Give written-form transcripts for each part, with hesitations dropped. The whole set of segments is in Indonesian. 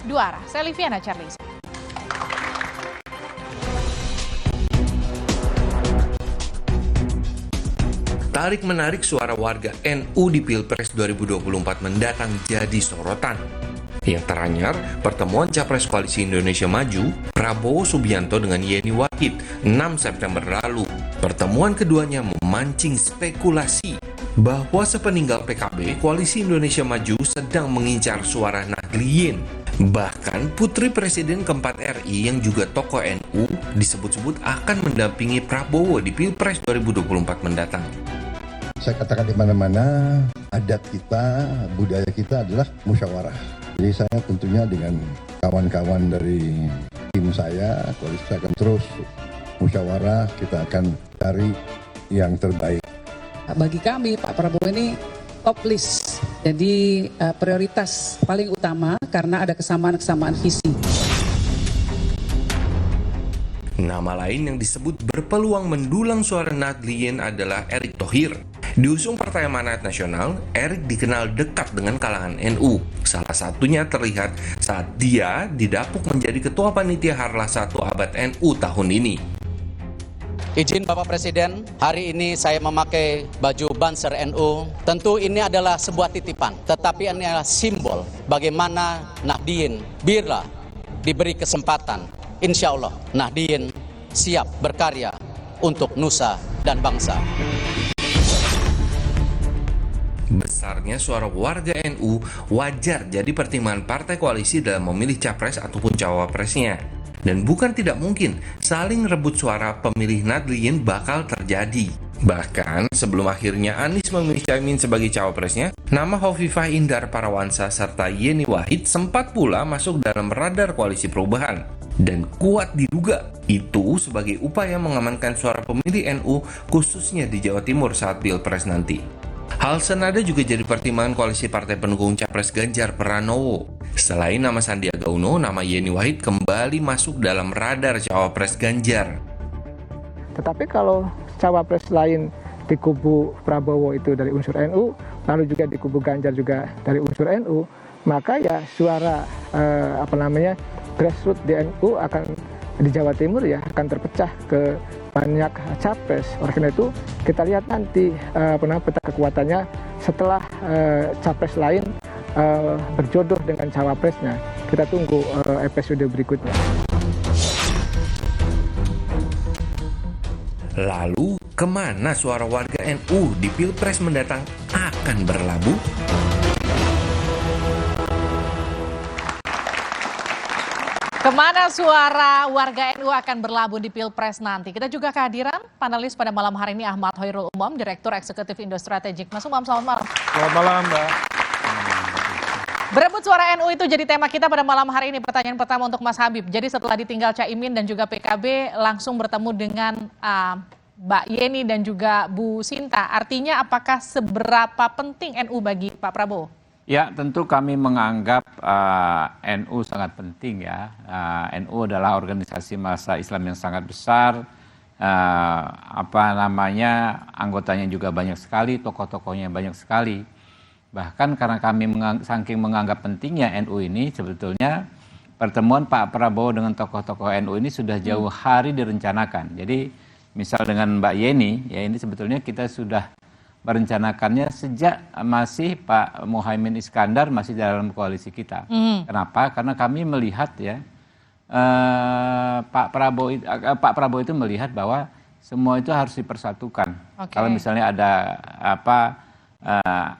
dua arah. Saya Liviana Charles. Tarik-menarik suara warga NU di Pilpres 2024 mendatang jadi sorotan. Yang teranyar, pertemuan Capres Koalisi Indonesia Maju, Prabowo Subianto dengan Yeni Wahid 6 September lalu. Pertemuan keduanya memancing spekulasi bahwa sepeninggal PKB, Koalisi Indonesia Maju sedang mengincar suara Nahdliyin. Bahkan Putri Presiden keempat RI yang juga tokoh NU disebut-sebut akan mendampingi Prabowo di Pilpres 2024 mendatang. Saya katakan di mana-mana, adat kita, budaya kita adalah musyawarah. Jadi saya tentunya dengan kawan-kawan dari tim saya, koalisi saya akan terus musyawarah, kita akan cari yang terbaik. Bagi kami Pak Prabowo ini top list, jadi prioritas paling utama karena ada kesamaan-kesamaan visi. Nama lain yang disebut berpeluang mendulang suara Nahdliyin adalah Erick Thohir. Diusung Partai Amanat Nasional, Erick dikenal dekat dengan kalangan NU. Salah satunya terlihat saat dia didapuk menjadi Ketua Panitia Harlah 1 Abad NU tahun ini. Izin Bapak Presiden, hari ini saya memakai baju Banser NU. Tentu ini adalah sebuah titipan, tetapi ini adalah simbol bagaimana Nahdliyin bila diberi kesempatan, insya Allah Nahdliyin siap berkarya untuk nusa dan bangsa. Besarnya suara warga NU wajar jadi pertimbangan partai koalisi dalam memilih capres ataupun cawapresnya. Dan bukan tidak mungkin saling rebut suara pemilih Nahdliyin bakal terjadi. Bahkan sebelum akhirnya Anies memilih Caimin sebagai cawapresnya, nama Hovifah Indar Parawansa serta Yeni Wahid sempat pula masuk dalam radar koalisi perubahan. Dan kuat diduga itu sebagai upaya mengamankan suara pemilih NU khususnya di Jawa Timur saat Pilpres nanti. Hal senada juga jadi pertimbangan koalisi partai pendukung Capres Ganjar Pranowo. Selain nama Sandiaga Uno, nama Yeni Wahid kembali masuk dalam radar cawapres Ganjar. Tetapi kalau cawapres lain di kubu Prabowo itu dari unsur NU, lalu juga di kubu Ganjar juga dari unsur NU, maka ya suara grassroots di NU akan di Jawa Timur ya akan terpecah ke banyak capres. Oleh karena itu kita lihat nanti peta kekuatannya setelah capres lain berjodoh dengan cawapresnya. Kita tunggu episode berikutnya. Lalu kemana suara warga NU di Pilpres mendatang akan berlabuh? Kemana suara warga NU akan berlabuh di Pilpres nanti? Kita juga kehadiran panelis pada malam hari ini Ahmad Hoirul Umam, Direktur Eksekutif Indo Strategik. Mas Umam, selamat malam. Selamat malam, Mbak. Berebut suara NU itu jadi tema kita pada malam hari ini. Pertanyaan pertama untuk Mas Habib. Jadi setelah ditinggal Caimin dan juga PKB, langsung bertemu dengan Mbak Yeni dan juga Bu Sinta. Artinya apakah seberapa penting NU bagi Pak Prabowo? Ya, tentu kami menganggap NU sangat penting ya. NU adalah organisasi massa Islam yang sangat besar. Anggotanya juga banyak sekali, tokoh-tokohnya banyak sekali. Bahkan karena kami saking menganggap pentingnya NU ini, sebetulnya pertemuan Pak Prabowo dengan tokoh-tokoh NU ini sudah jauh hari direncanakan. Jadi misal dengan Mbak Yeni, ya ini sebetulnya kita sudah merencanakannya sejak masih Pak Muhaimin Iskandar masih dalam koalisi kita. Kenapa? Karena kami melihat ya Pak Prabowo itu melihat bahwa semua itu harus dipersatukan. Okay. Kalau misalnya ada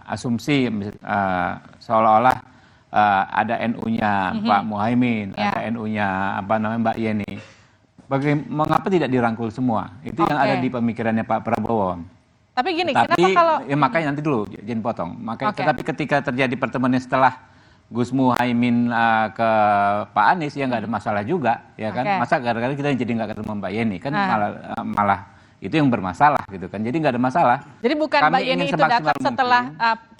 asumsi seolah-olah ada NU-nya Pak Muhaimin, ada NU-nya Mbak Yeni. Mengapa tidak dirangkul semua? Itu yang ada di pemikirannya Pak Prabowo. Tapi gini, kenapa kalau... Ya, makanya nanti dulu, jangan potong. Tetapi ketika terjadi pertemuan setelah Gus Muhaimin ke Pak Anies, ya nggak ada masalah juga, ya kan? Masa gara-gara kita jadi nggak ketemu Mbak Yeni, kan malah itu yang bermasalah gitu kan. Jadi nggak ada masalah. Jadi bukan Mbak Yeni itu datang setelah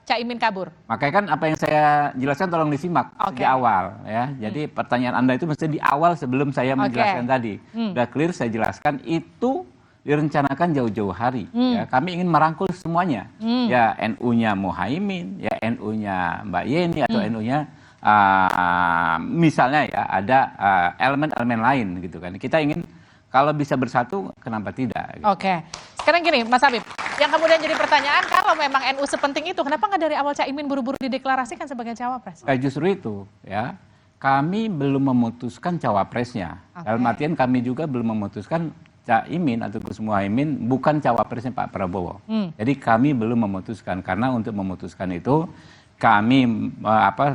Caimin kabur? Makanya kan apa yang saya jelaskan tolong disimak di awal ya. Jadi pertanyaan Anda itu mesti di awal sebelum saya menjelaskan tadi. Udah clear saya jelaskan itu direncanakan jauh-jauh hari. Ya, kami ingin merangkul semuanya. Ya NU-nya Muhaimin, ya NU-nya Mbak Yeni atau NU-nya misalnya ya ada elemen-elemen lain gitu kan. Kita ingin kalau bisa bersatu, kenapa tidak? Gitu. Oke, sekarang gini Mas Habib, yang kemudian jadi pertanyaan, kalau memang NU sepenting itu, kenapa nggak dari awal Caimin buru-buru dideklarasikan sebagai cawapres? Justru itu ya, kami belum memutuskan cawapresnya. Dalam artian kami juga belum memutuskan Caimin atau Gus Muhaimin bukan cawapresnya Pak Prabowo. Jadi kami belum memutuskan, karena untuk memutuskan itu kami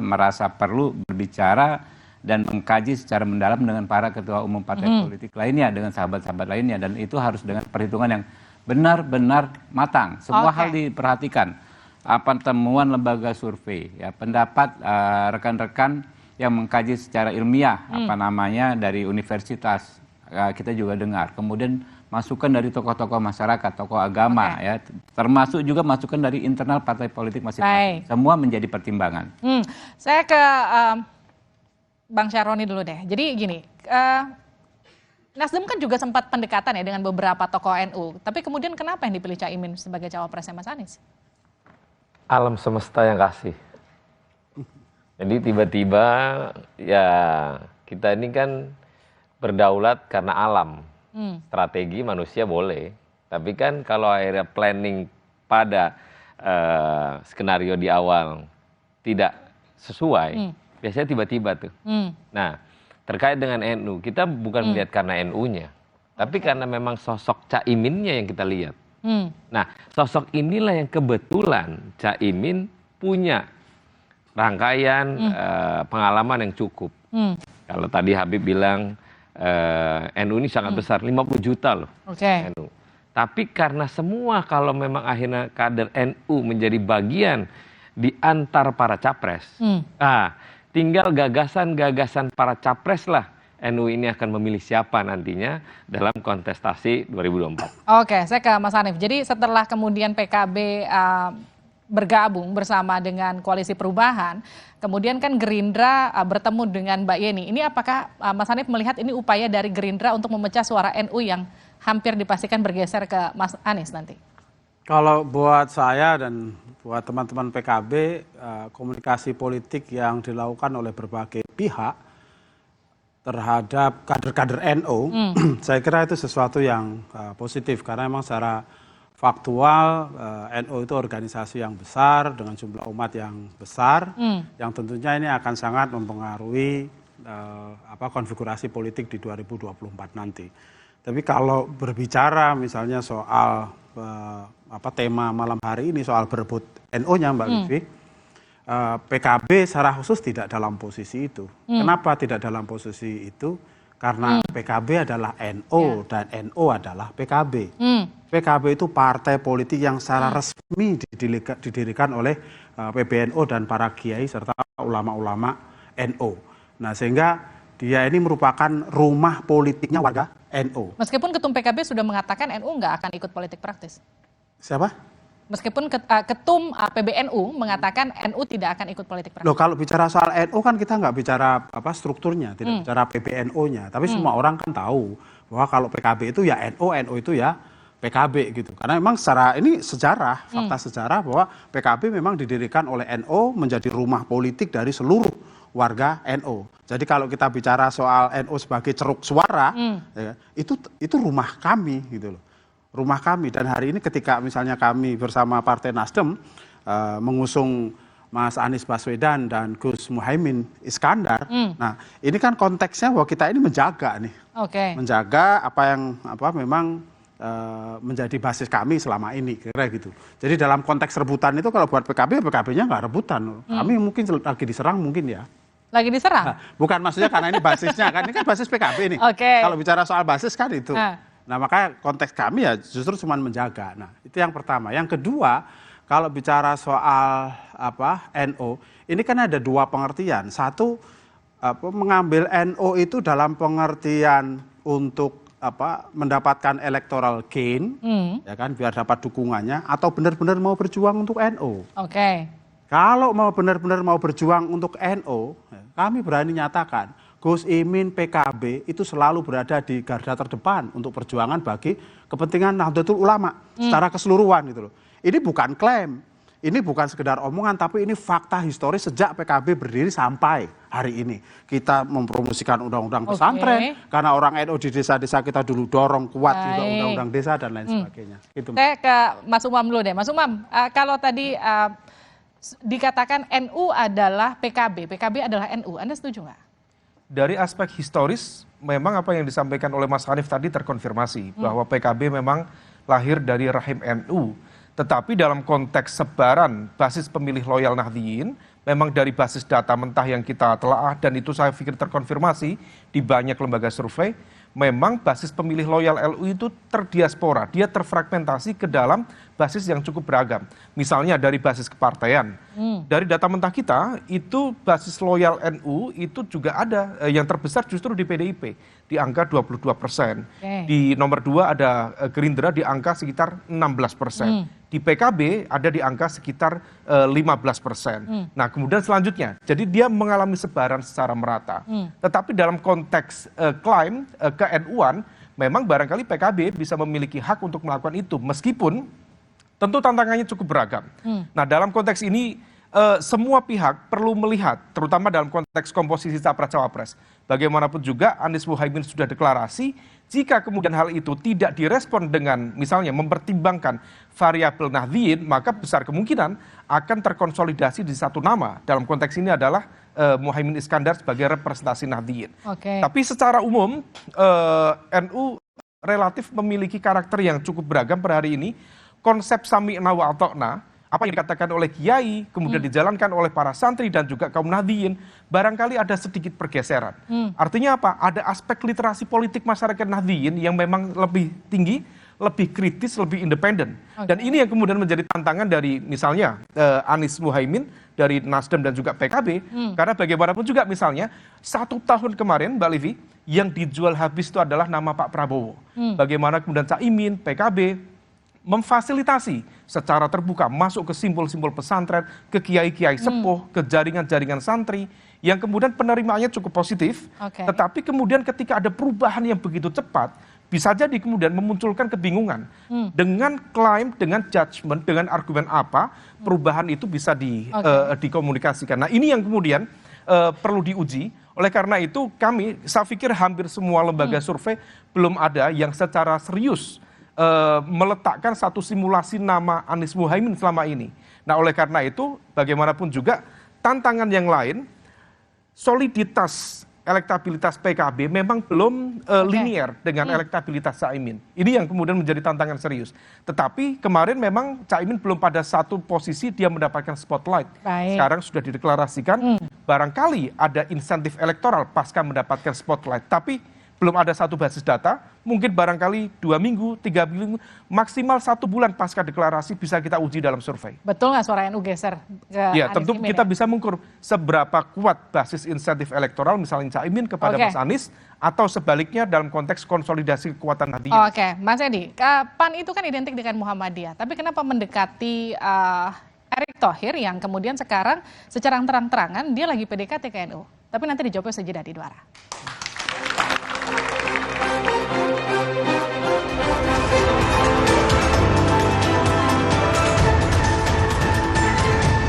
merasa perlu berbicara dan mengkaji secara mendalam dengan para ketua umum partai politik lainnya, dengan sahabat-sahabat lainnya, dan itu harus dengan perhitungan yang benar-benar matang. Semua hal diperhatikan. Apa temuan lembaga survei, ya, pendapat rekan-rekan yang mengkaji secara ilmiah, dari universitas, kita juga dengar. Kemudian masukan dari tokoh-tokoh masyarakat, tokoh agama, ya, termasuk juga masukan dari internal partai politik masing-masing. Semua menjadi pertimbangan. Saya ke Bang Syaroni dulu deh. Jadi gini, Nasdem kan juga sempat pendekatan ya dengan beberapa tokoh NU. Tapi kemudian kenapa yang dipilih Caimin sebagai cawapresnya Mas Anies? Alam semesta yang kasih. Jadi tiba-tiba ya kita ini kan berdaulat karena alam. Strategi manusia boleh. Tapi kan kalau akhirnya planning pada skenario di awal tidak sesuai, biasanya tiba-tiba tuh. Nah, terkait dengan NU, kita bukan melihat karena NU-nya, tapi karena memang sosok Caiminnya yang kita lihat. Nah, sosok inilah yang kebetulan Caimin punya rangkaian pengalaman yang cukup. Kalau tadi Habib bilang NU ini sangat besar, 50 juta loh. NU. Tapi karena semua kalau memang akhirnya kader NU menjadi bagian di antar para capres, tinggal gagasan-gagasan para capres lah NU ini akan memilih siapa nantinya dalam kontestasi 2024. Oke, saya ke Mas Hanif. Jadi setelah kemudian PKB bergabung bersama dengan Koalisi Perubahan, kemudian kan Gerindra bertemu dengan Mbak Yeni. Ini apakah Mas Hanif melihat ini upaya dari Gerindra untuk memecah suara NU yang hampir dipastikan bergeser ke Mas Anies nanti? Kalau buat saya dan buat teman-teman PKB, komunikasi politik yang dilakukan oleh berbagai pihak terhadap kader-kader NU, saya kira itu sesuatu yang positif, karena memang secara faktual NU itu organisasi yang besar dengan jumlah umat yang besar, yang tentunya ini akan sangat mempengaruhi konfigurasi politik di 2024 nanti. Tapi kalau berbicara misalnya soal tema malam hari ini soal berebut NU-nya Mbak Livi, PKB secara khusus tidak dalam posisi itu. Kenapa tidak dalam posisi itu? Karena PKB adalah NU dan NU adalah PKB. PKB itu partai politik yang secara resmi didirikan oleh PBNU dan para kiai serta ulama-ulama NU. Nah, sehingga dia ini merupakan rumah politiknya warga NU. Meskipun Ketum PKB sudah mengatakan NU nggak akan ikut politik praktis. Siapa? Meskipun Ketum PBNU mengatakan NU tidak akan ikut politik praktis. Loh, kalau bicara soal NU kan kita nggak bicara strukturnya, tidak bicara PBNU-nya. Tapi semua orang kan tahu bahwa kalau PKB itu ya NU, NU itu ya PKB gitu. Karena memang secara ini sejarah, fakta sejarah bahwa PKB memang didirikan oleh NU menjadi rumah politik dari seluruh warga NU. Jadi kalau kita bicara soal NU sebagai ceruk suara, ya, itu rumah kami gitu loh. Rumah kami. Dan hari ini ketika misalnya kami bersama Partai Nasdem mengusung Mas Anies Baswedan dan Gus Muhaimin Iskandar, nah ini kan konteksnya bahwa kita ini menjaga nih, menjaga apa yang memang menjadi basis kami selama ini, kira gitu. Jadi dalam konteks rebutan itu kalau buat PKB, PKB-nya nggak rebutan. Kami mungkin lagi diserang mungkin ya. Lagi diserang? Nah, bukan maksudnya karena ini basisnya kan, ini kan basis PKB nih. Kalau bicara soal basis kan itu. Nah makanya konteks kami ya justru cuma menjaga. Nah itu yang pertama. Yang kedua, kalau bicara soal NU, ini kan ada dua pengertian. Satu, mengambil NU itu dalam pengertian untuk mendapatkan electoral gain, ya kan, biar dapat dukungannya, atau benar-benar mau berjuang untuk NU. Kalau mau benar-benar mau berjuang untuk NU, kami berani nyatakan Gus Imin PKB itu selalu berada di garda terdepan untuk perjuangan bagi kepentingan Nahdlatul Ulama secara keseluruhan gitu loh. Ini bukan klaim, ini bukan sekedar omongan, tapi ini fakta historis sejak PKB berdiri sampai hari ini. Kita mempromosikan undang-undang pesantren, karena orang NU di desa-desa kita dulu dorong kuat juga undang-undang desa dan lain sebagainya. Gitu. Saya ke Mas Umam dulu deh. Mas Umam, kalau tadi dikatakan NU adalah PKB, PKB adalah NU, Anda setuju nggak? Dari aspek historis, memang apa yang disampaikan oleh Mas Hanif tadi terkonfirmasi, bahwa PKB memang lahir dari rahim NU. Tetapi dalam konteks sebaran basis pemilih loyal Nahdliyin, memang dari basis data mentah yang kita telaah, dan itu saya pikir terkonfirmasi di banyak lembaga survei, memang basis pemilih loyal LU itu terdiaspora, dia terfragmentasi ke dalam basis yang cukup beragam. Misalnya dari basis kepartaian. Dari data mentah kita, itu basis loyal NU itu juga ada yang terbesar justru di PDIP, di angka 22%. Di nomor 2 ada Gerindra di angka sekitar 16%. Di PKB ada di angka sekitar 15%. Nah, kemudian selanjutnya, jadi dia mengalami sebaran secara merata. Tetapi dalam konteks klaim ke-NU-an, memang barangkali PKB bisa memiliki hak untuk melakukan itu, meskipun tentu tantangannya cukup beragam. Nah, dalam konteks ini semua pihak perlu melihat, terutama dalam konteks komposisi capres-cawapres. Bagaimanapun juga Anies Muhaimin sudah deklarasi, jika kemudian hal itu tidak direspon dengan misalnya mempertimbangkan variabel Nahdliyin, maka besar kemungkinan akan terkonsolidasi di satu nama. Dalam konteks ini adalah Muhaimin Iskandar sebagai representasi Nahdliyin. Tapi secara umum NU relatif memiliki karakter yang cukup beragam per hari ini. Konsep sami'na wa ata'na, apa yang dikatakan oleh kiai, kemudian dijalankan oleh para santri dan juga kaum Nahdliyin, barangkali ada sedikit pergeseran. Artinya apa? Ada aspek literasi politik masyarakat Nahdliyin yang memang lebih tinggi, lebih kritis, lebih independen. Dan ini yang kemudian menjadi tantangan dari misalnya Anies Muhaimin, dari Nasdem dan juga PKB, karena bagaimanapun juga misalnya 1 tahun kemarin Mbak Livi, yang dijual habis itu adalah nama Pak Prabowo. Bagaimana kemudian Caimin, PKB, memfasilitasi secara terbuka masuk ke simbol-simbol pesantren, ke kiai-kiai sepuh, ke jaringan-jaringan santri, yang kemudian penerimaannya cukup positif, tetapi kemudian ketika ada perubahan yang begitu cepat, bisa jadi kemudian memunculkan kebingungan. Dengan klaim, dengan judgement, dengan argumen apa, perubahan itu bisa dikomunikasikan. Nah, ini yang kemudian perlu diuji. Oleh karena itu saya pikir hampir semua lembaga survei belum ada yang secara serius meletakkan satu simulasi nama Anies Muhaimin selama ini. Nah, oleh karena itu, bagaimanapun juga tantangan yang lain, soliditas elektabilitas PKB memang belum linier dengan elektabilitas Caimin. Ini yang kemudian menjadi tantangan serius. Tetapi kemarin memang Caimin belum pada satu posisi dia mendapatkan spotlight. Sekarang sudah dideklarasikan, barangkali ada insentif elektoral pasca mendapatkan spotlight. Tapi belum ada satu basis data, mungkin barangkali 2 minggu, 3 minggu, maksimal 1 bulan pasca deklarasi bisa kita uji dalam survei. Betul nggak suara NU geser ke Ya, Anies tentu Imin, kita ya? bisa mengukur seberapa kuat basis insentif elektoral, misalnya Caimin kepada Mas Anies, atau sebaliknya dalam konteks konsolidasi kekuatan Nahdliyin. Mas Edi, PAN itu kan identik dengan Muhammadiyah, tapi kenapa mendekati Erick Thohir yang kemudian sekarang secara terang-terangan dia lagi PDKT ke NU? Tapi nanti dijawabnya sejedah di Dwara.